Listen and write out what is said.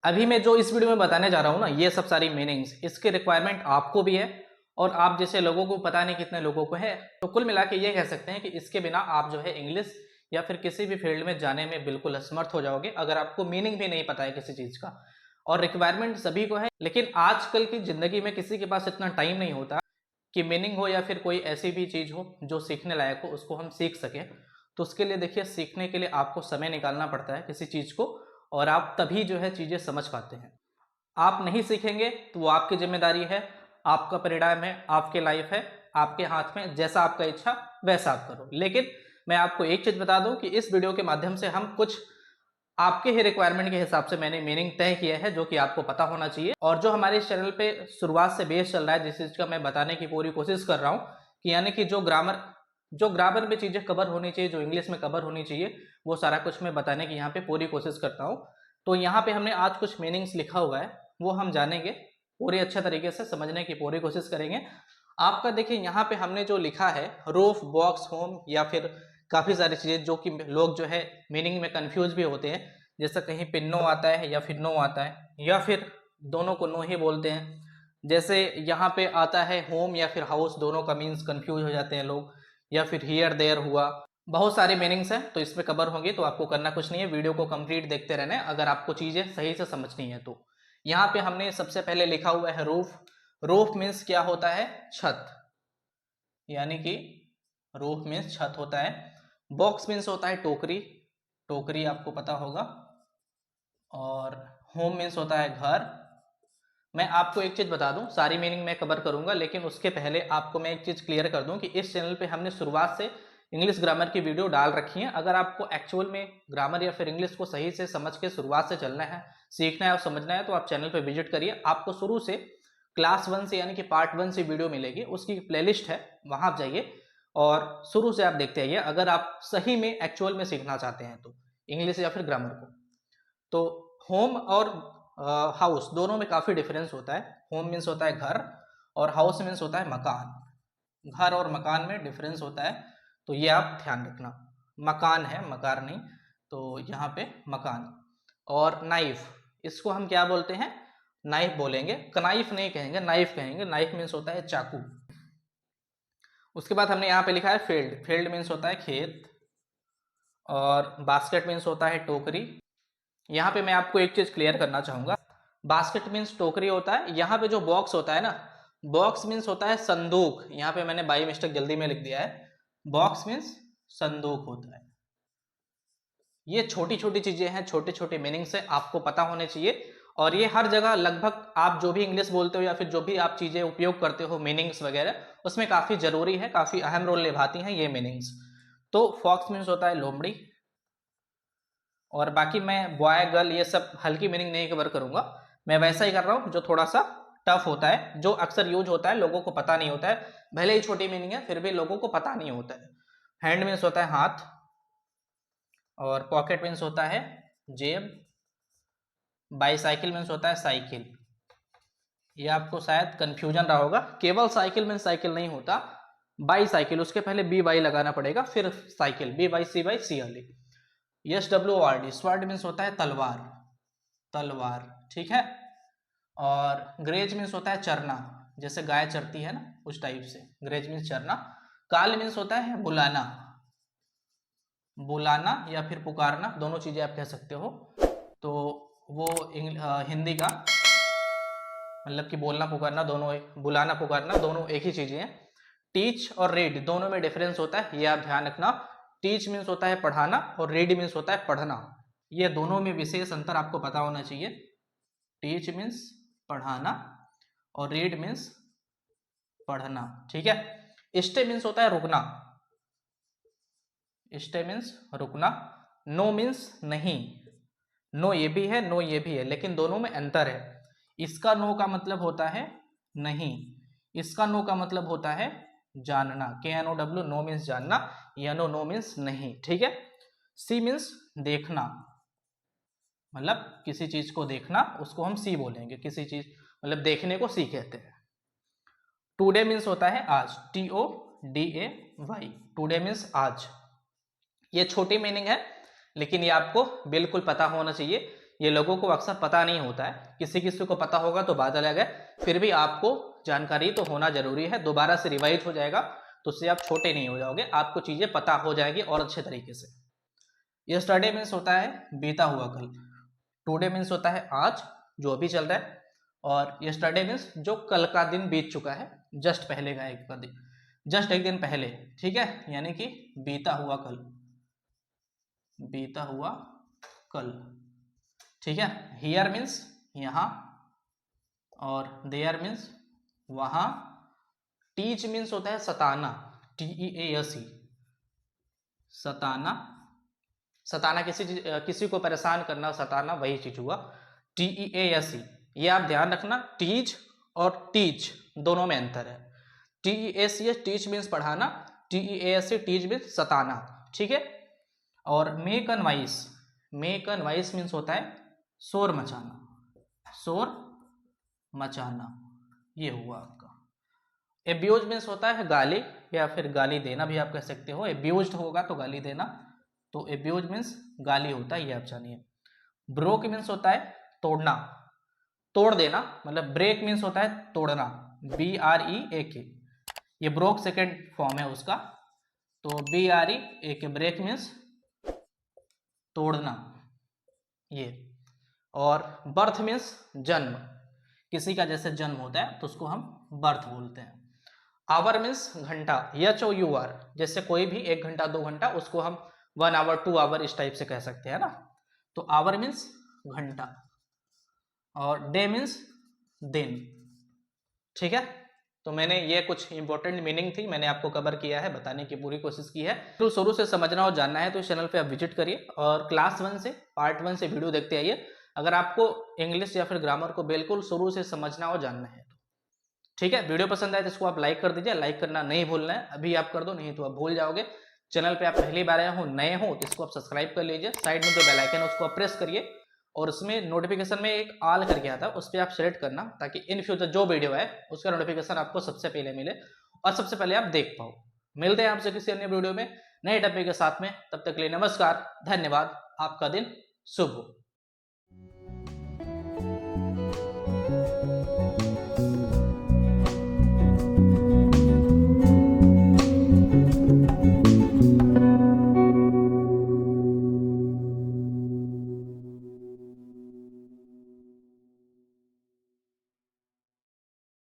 अभी मैं जो इस वीडियो में बताने जा रहा हूँ ना, ये सब सारी मीनिंग्स, इसके रिक्वायरमेंट आपको भी है और आप जैसे लोगों को पता नहीं कितने लोगों को है। तो कुल मिला के ये कह सकते हैं कि इसके बिना आप जो है इंग्लिश या फिर किसी भी फील्ड में जाने में बिल्कुल असमर्थ हो जाओगे, अगर आपको मीनिंग भी नहीं पता है किसी चीज का। और रिक्वायरमेंट सभी को है, लेकिन आजकल की जिंदगी में किसी के पास इतना टाइम नहीं होता कि मीनिंग हो या फिर कोई ऐसी भी चीज हो जो सीखने लायक हो, उसको हम सीख सकें। तो उसके लिए देखिए, सीखने के लिए आपको समय निकालना पड़ता है किसी चीज को, और आप तभी जो है चीजें समझ पाते हैं। आप नहीं सीखेंगे तो वो आपकी जिम्मेदारी है, आपका परिणाम है, आपकी लाइफ है, आपके हाथ में, जैसा आपका इच्छा वैसा आप करो। लेकिन मैं आपको एक चीज बता दूं कि इस वीडियो के माध्यम से हम कुछ आपके ही रिक्वायरमेंट के हिसाब से मैंने मीनिंग तय किया है जो कि आपको पता होना चाहिए। और जो हमारे इस चैनल पे शुरुआत से बेस चल रहा है, जिस चीज का मैं बताने की पूरी कोशिश कर रहा हूँ कि यानी कि जो ग्रामर में चीजें कवर होनी चाहिए, जो इंग्लिश में कवर होनी चाहिए, वो सारा कुछ मैं बताने की यहाँ पे पूरी कोशिश करता हूँ। तो यहाँ पे हमने आज कुछ मीनिंग्स लिखा हुआ है, वो हम जानेंगे, पूरे अच्छे तरीके से समझने की पूरी कोशिश करेंगे। आपका देखिए, यहाँ पे हमने जो लिखा है रूफ, बॉक्स, होम, या फिर काफी सारी चीजें जो कि लोग जो है मीनिंग में कंफ्यूज भी होते हैं। जैसे कहीं पे नो आता है या फिर नो आता है, या फिर दोनों को नो ही बोलते हैं। जैसे यहाँ पे आता है होम या फिर हाउस, दोनों का मीन्स कंफ्यूज हो जाते हैं लोग। या फिर हियर देयर हुआ, बहुत सारे मीनिंग्स हैं तो इसमें कवर होंगे। तो आपको करना कुछ नहीं है, वीडियो को कंप्लीट देखते रहना है अगर आपको चीजें सही से समझनी है तो। यहाँ पे हमने सबसे पहले लिखा हुआ है रूफ। रूफ मीन्स क्या होता है? छत, यानी कि रूफ मीन्स छत होता है। बॉक्स मीन्स होता है टोकरी, टोकरी आपको पता होगा। और होम मीन्स होता है घर। मैं आपको एक चीज बता दूं, सारी मीनिंग मैं कवर करूंगा, लेकिन उसके पहले आपको मैं एक चीज क्लियर कर दूं कि इस चैनल पे हमने शुरुआत से इंग्लिश ग्रामर की वीडियो डाल रखी है। अगर आपको एक्चुअल में ग्रामर या फिर इंग्लिश को सही से समझ के शुरुआत से चलना है, सीखना है और समझना है, तो आप चैनल पे विजिट करिए। आपको शुरू से क्लास 1 से यानी कि पार्ट 1 से वीडियो मिलेगी, उसकी प्लेलिस्ट है, वहां आप जाइए और शुरू से आप देखते आइए, अगर आप सही में एक्चुअल में सीखना चाहते हैं तो इंग्लिश या फिर ग्रामर को। तो होम और हाउस दोनों में काफी डिफरेंस होता है। होम मीन्स होता है घर और हाउस मीन्स होता है मकान। घर और मकान में डिफरेंस होता है, तो ये आप ध्यान रखना। मकान है, मकार नहीं। तो यहाँ पे मकान। और नाइफ, इसको हम क्या बोलते हैं? नाइफ बोलेंगे, कनाइफ नहीं कहेंगे, नाइफ कहेंगे। नाइफ मीन्स होता है चाकू। उसके बाद हमने यहाँ पे लिखा है फील्ड। फील्ड मीन्स होता है खेत। और बास्केट मीन्स होता है टोकरी। यहाँ पे मैं आपको एक चीज क्लियर करना चाहूंगा, बास्केट मीन्स टोकरी होता है। यहाँ पे जो बॉक्स होता है ना, बॉक्स मीन्स होता है संदूक। यहाँ पे मैंने बाई मिस्टेक जल्दी में लिख दिया है, बॉक्स मीन्स संदूक होता है। ये छोटी छोटी चीजें हैं, छोटे छोटे मीनिंग्स है, आपको पता होने चाहिए। और ये हर जगह लगभग आप जो भी इंग्लिश बोलते हो या फिर जो भी आप चीजें उपयोग करते हो मीनिंग्स वगैरह, उसमें काफी जरूरी है, काफी अहम रोल निभाती हैं ये मीनिंग्स। तो फॉक्स मीन्स होता है लोमड़ी। और बाकी मैं बॉय गर्ल ये सब हल्की मीनिंग नहीं कवर करूंगा, मैं वैसा ही कर रहा हूं जो थोड़ा सा टफ होता है, जो अक्सर यूज होता है, लोगों को पता नहीं होता है। भले ही छोटी मीनिंग है फिर भी लोगों को पता नहीं होता है। हैंड मीन्स होता है हाथ। और पॉकेट मीन्स होता है जेब। बाईसाइकिल मीन्स होता है साइकिल। ये आपको शायद कंफ्यूजन रहा होगा, केवल साइकिल मीन्स साइकिल नहीं होता, बाईसाइकिल, उसके पहले बी वाई लगाना पड़ेगा, फिर साइकिल, बी वाई सी वाली। Yes W R D, sword means होता है तलवार, तलवार, ठीक है। और ग्रेज मीन्स होता है चरना, जैसे गाय चरती है ना, उस टाइप से ग्रेज मीन्स चरना। काल मीन्स होता है बुलाना, बुलाना या फिर पुकारना, दोनों चीजें आप कह सकते हो। तो वो हिंदी का मतलब कि बोलना पुकारना दोनों, बुलाना पुकारना दोनों एक ही चीजें हैं। टीच और रीड दोनों में डिफरेंस होता है, ये आप ध्यान रखना। टीच मीन्स होता है पढ़ाना और रीड मीन्स होता है पढ़ना। ये दोनों में विशेष अंतर आपको पता होना चाहिए। टीच मीन्स पढ़ाना और रीड मीन्स पढ़ना, ठीक है। स्टे मीन्स होता है रुकना, स्टे मीन्स रुकना। नो मीन्स नहीं, नो ये भी है, नो ये भी है, लेकिन दोनों में अंतर है। इसका नो का मतलब होता है नहीं, इसका नो का मतलब होता है जानना, K N O W, know means जानना, या नो मीन्स नहीं, ठीक है। सी मीन्स देखना, मतलब किसी चीज को देखना, उसको हम सी बोलेंगे, किसी चीज मतलब देखने को सी कहते हैं। टुडे मीन्स होता है आज, T O D A Y, today means आज। ये छोटी मीनिंग है, लेकिन ये आपको बिल्कुल पता होना चाहिए ये लोगों को अक्सर पता नहीं होता है, किसी किसी को पता होगा तो बात अलग है, फिर भी आपको जानकारी तो होना जरूरी है। दोबारा से रिवाइज हो जाएगा तो उससे आप छोटे नहीं हो जाओगे, आपको चीजें पता हो जाएगी और अच्छे तरीके से। यस्टरडे मीन्स होता है बीता हुआ कल, टुडे मीन्स होता है आज जो अभी चल रहा है, और यस्टरडे मीन्स जो कल का दिन बीत चुका है, जस्ट पहले का एक दिन, जस्ट एक दिन पहले, ठीक है, यानी कि बीता हुआ कल, बीता हुआ कल, ठीक है। हियर मीन्स यहाँ, और देयर मीन्स वहां। टीच मीन्स होता है सताना, TEACE, सताना, सताना किसी को परेशान करना, सताना वही चीज हुआ, TEACE। ये आप ध्यान रखना, टीच और टीच दोनों में अंतर है। TEACE टीच मीन्स पढ़ाना, TEACE टीच मीन्स सताना, ठीक है। और make an voice, make an voice means होता है शोर मचाना, शोर मचाना, ये हुआ आपका। एब्यूज मीन्स होता है गाली या फिर गाली देना भी आप कह सकते हो, एब्यूज्ड होगा तो गाली देना, तो एब्यूज मीन्स गाली होता है, ये आप जानिए। ब्रोक मीन्स होता है तोड़ना, तोड़ देना, मतलब ब्रेक मीन्स होता है तोड़ना, BREAK, ये ब्रोक सेकेंड फॉर्म है उसका, तो BREAK ब्रेक मीन्स तोड़ना ये। और बर्थ मीन्स जन्म, किसी का जैसे जन्म होता है तो उसको हम बर्थ बोलते हैं। आवर मीन्स घंटा, HOUR, जैसे कोई भी 1 घंटा 2 घंटा, उसको हम 1 आवर 2 आवर इस टाइप से कह सकते हैं ना, तो आवर मीन्स घंटा, और डे मीन्स दिन, ठीक है। तो मैंने ये कुछ इंपॉर्टेंट मीनिंग थी, मैंने आपको कवर किया है, बताने की पूरी कोशिश की है। तो शुरू से समझना और जानना है तो इस चैनल पे आप विजिट करिए और क्लास 1 से पार्ट 1 से वीडियो देखते आइए, अगर आपको इंग्लिश या फिर ग्रामर को बिल्कुल शुरू से समझना और जानना है तो, ठीक है। वीडियो पसंद आए तो इसको आप लाइक कर दीजिए, लाइक करना नहीं भूलना है, अभी आप कर दो नहीं तो आप भूल जाओगे। चैनल पे आप पहली बार आए हो, नए हो तो इसको आप सब्सक्राइब कर लीजिए, साइड में जो बेल आइकन है उसको आप प्रेस करिए, और उसमें नोटिफिकेशन में एक ऑल करके आता है, उस पर आप सेलेक्ट करना, ताकि इन फ्यूचर जो वीडियो है उसका नोटिफिकेशन आपको सबसे पहले मिले और सबसे पहले आप देख पाओ। मिलते हैं आपसे किसी अन्य वीडियो में नए टॉपिक के साथ में, तब तक के लिए नमस्कार, धन्यवाद, आपका दिन शुभ हो।